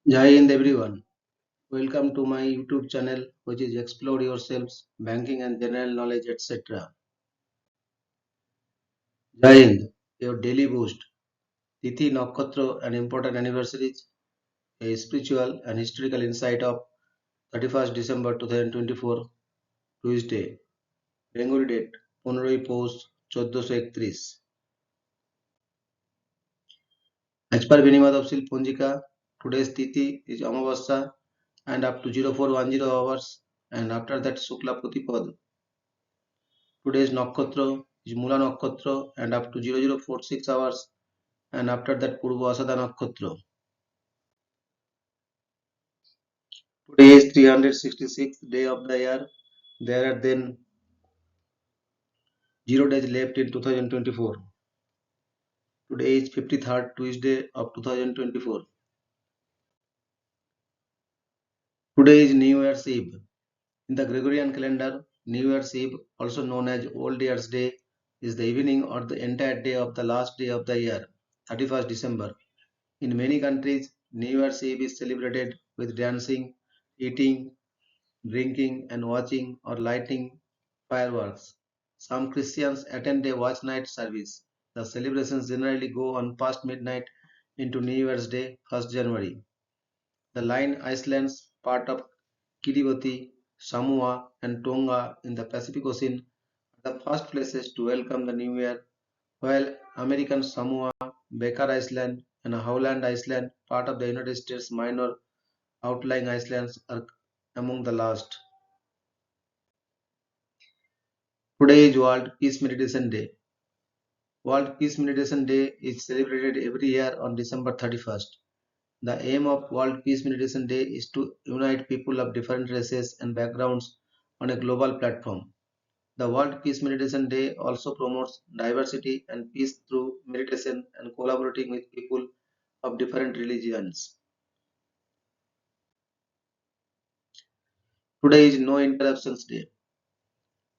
Jai Hind everyone. Welcome to my YouTube channel which is Explore Yourselves, Banking and General Knowledge etc. Jai Hind, your daily boost. Tithi Nakshatra and important anniversaries, a spiritual and historical insight of 31st December 2024, Tuesday. Bengali date 15 Poush 1431 As per Vinimad of Sil Punjika, today's Tithi is Amavasya and up to 0410 hours and after that Shukla Pratipad. Today's Nakshatra is Mula Nakshatra and up to 0046 hours and after that Purva Asada Nakshatra. Today is 366th day of the year. There are then 0 days left in 2024. Today is 53rd Tuesday of 2024. Today is New Year's Eve. In the Gregorian calendar, New Year's Eve, also known as Old Year's Day, is the evening or the entire day of the last day of the year, 31st December. In many countries, New Year's Eve is celebrated with dancing, eating, drinking, and watching or lighting fireworks. Some Christians attend a watch night service. The celebrations generally go on past midnight into New Year's Day, 1st January. The Line Islands, part of Kiribati, Samoa, and Tonga in the Pacific Ocean, are the first places to welcome the new year, while American Samoa, Baker Island, and Howland Island, part of the United States minor outlying islands, are among the last. Today is World Peace Meditation Day. World Peace Meditation Day is celebrated every year on December 31st. The aim of World Peace Meditation Day is to unite people of different races and backgrounds on a global platform. The World Peace Meditation Day also promotes diversity and peace through meditation and collaborating with people of different religions. Today is No Interruptions Day.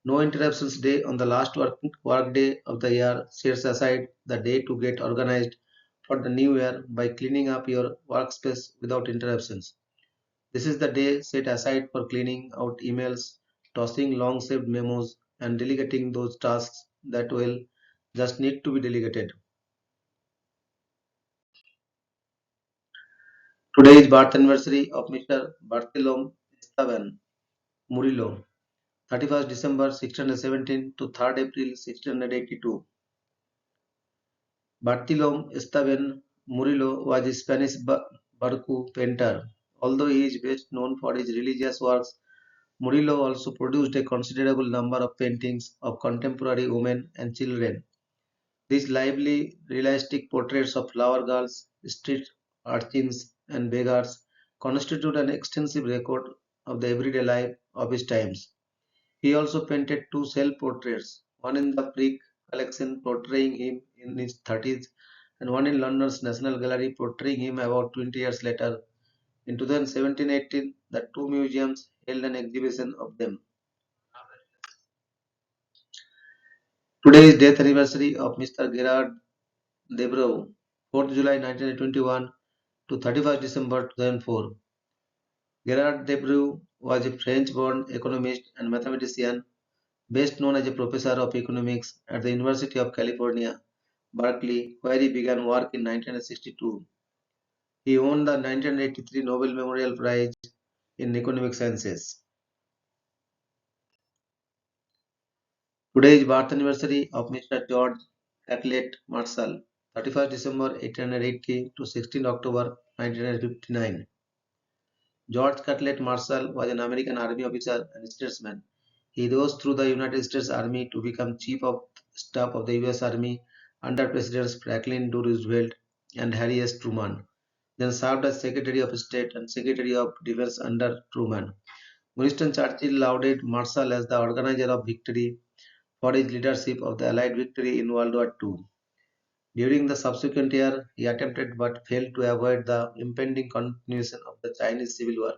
No Interruptions Day on the last work day of the year sets aside the day to get organized for the new year by cleaning up your workspace without interruptions. This is the day set aside for cleaning out emails, tossing long saved memos, and delegating those tasks that will just need to be delegated. Today is birth anniversary of Mr. Bartolome Esteban Murillo, 31st December 1617 to 3rd April 1682. Bartolome Esteban Murillo was a Spanish Barco painter. Although he is best known for his religious works, Murillo also produced a considerable number of paintings of contemporary women and children. These lively, realistic portraits of flower girls, street urchins, and beggars constitute an extensive record of the everyday life of his times. He also painted two self-portraits, one in the Frick collection portraying him in his 30s and one in London's National Gallery portraying him about 20 years later. In 2017-18, the two museums held an exhibition of them. Today is death anniversary of Mr. Gerard Debreu, 4th July 1921 to 31st December 2004. Gerard Debreu was a French-born economist and mathematician, best known as a professor of economics at the University of California, Berkeley, where he began work in 1962. He won the 1983 Nobel Memorial Prize in Economic Sciences. Today is birth anniversary of Mr. George Catlett Marshall, 31st December 1880 to 16th October 1959. George Catlett Marshall was an American Army officer and statesman. He rose through the United States Army to become Chief of Staff of the U.S. Army under Presidents Franklin D. Roosevelt and Harry S. Truman, then served as Secretary of State and Secretary of Defense under Truman. Winston Churchill lauded Marshall as the organizer of victory for his leadership of the Allied victory in World War II. During the subsequent year, he attempted but failed to avoid the impending continuation of the Chinese Civil War.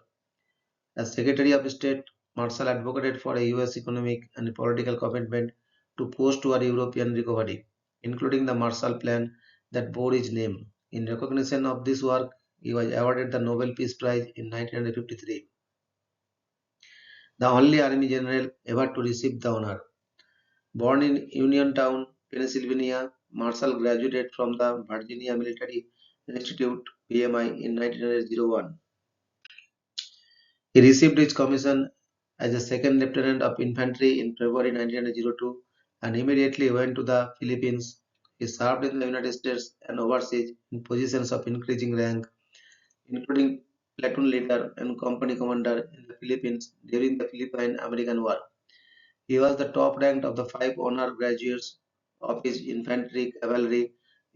As Secretary of State, Marshall advocated for a US economic and political commitment to post-war European recovery, including the Marshall Plan that bore his name. In recognition of this work, he was awarded the Nobel Peace Prize in 1953, the only Army general ever to receive the honor. Born in Uniontown, Pennsylvania, Marshall graduated from the Virginia Military Institute (VMI) in 1901. He received his commission as a second lieutenant of infantry in February 1902 and immediately went to the Philippines. He served in the United States and overseas in positions of increasing rank, including platoon leader and company commander in the Philippines during the Philippine-American War. He was the top ranked of the five honor graduates of his infantry cavalry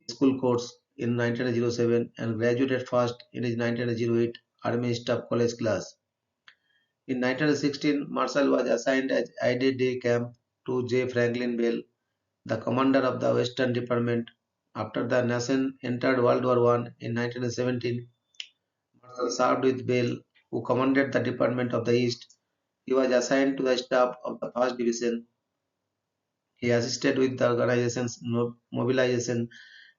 school course in 1907 and graduated first in his 1908 Army Staff College class. In 1916, Marshall was assigned as IDD camp to J. Franklin Bell, the commander of the Western Department. After the nation entered World War I in 1917, Marshall served with Bell, who commanded the Department of the East. He was assigned to the staff of the 1st Division. He assisted with the organization's mobilization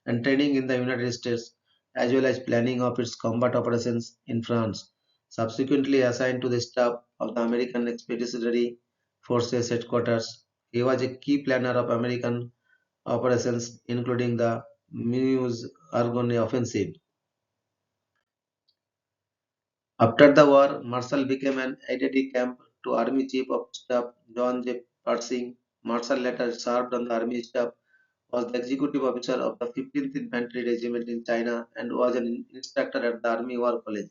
and training in the United States, as well as planning of its combat operations in France. Subsequently assigned to the staff of the American Expeditionary Forces headquarters, he was a key planner of American operations, including the Meuse-Argonne offensive. After the war, Marshall became an aide camp to Army Chief of Staff John J. Pershing. Marshall later served on the Army staff, was the executive officer of the 15th Infantry Regiment in China, and was an instructor at the Army War College.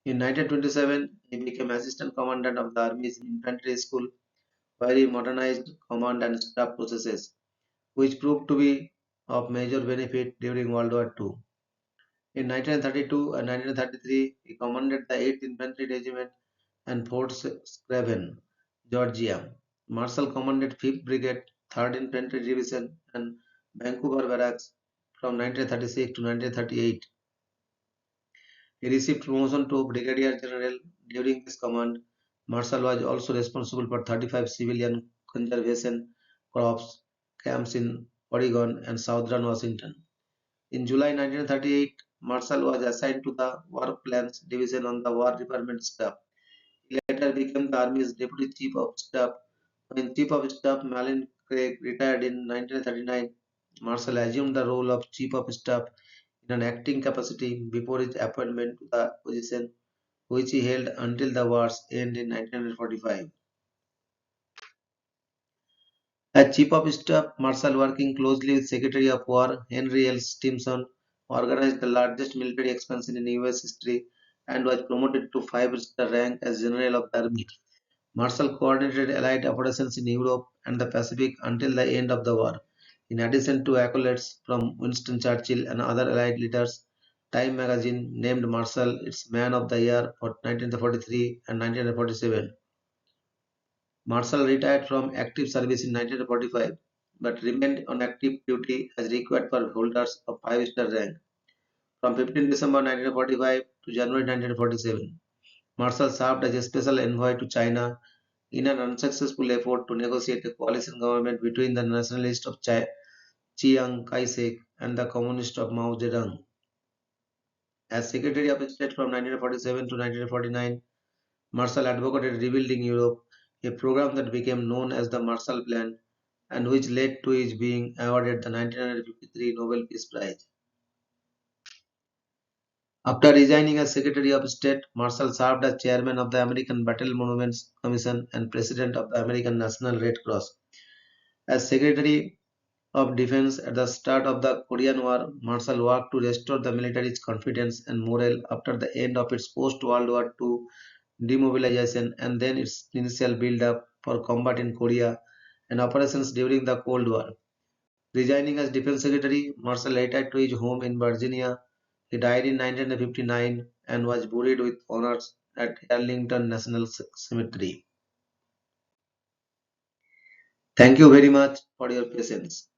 In 1927, he became assistant commandant of the Army's infantry school, where he modernized command and staff processes, which proved to be of major benefit during World War II. In 1932 and 1933, he commanded the 8th Infantry Regiment and Fort Scraven, Georgia. Marshall commanded 5th Brigade, 3rd Infantry Division, and Vancouver Barracks from 1936 to 1938. He received promotion to Brigadier General during his command. Marshall was also responsible for 35 civilian conservation crops camps in Oregon and southern Washington. In July 1938, Marshall was assigned to the War Plans Division on the War Department staff. He later became the Army's Deputy Chief of Staff. When Chief of Staff Malin Craig retired in 1939, Marshall assumed the role of Chief of Staff in an acting capacity before his appointment to the position, which he held until the war's end in 1945. As Chief of Staff, Marshall, working closely with Secretary of War Henry L. Stimson, organized the largest military expansion in U.S. history and was promoted to five-star rank as General of the Army. Marshall coordinated Allied operations in Europe and the Pacific until the end of the war. In addition to accolades from Winston Churchill and other Allied leaders, Time magazine named Marshall its Man of the Year for 1943 and 1947. Marshall retired from active service in 1945 but remained on active duty as required for holders of five-star rank. From 15 December 1945 to January 1947, Marshall served as a special envoy to China in an unsuccessful effort to negotiate a coalition government between the nationalists of Chiang Kai-shek and the communists of Mao Zedong. As Secretary of State from 1947 to 1949, Marshall advocated rebuilding Europe, a program that became known as the Marshall Plan and which led to his being awarded the 1953 Nobel Peace Prize. After resigning as Secretary of State, Marshall served as chairman of the American Battle Monuments Commission and president of the American National Red Cross. As Secretary of Defense at the start of the Korean War, Marshall worked to restore the military's confidence and morale after the end of its post-World War II demobilization and then its initial build-up for combat in Korea and operations during the Cold War. Resigning as Defense Secretary, Marshall retired to his home in Virginia. He died in 1959 and was buried with honors at Arlington National Cemetery. Thank you very much for your patience.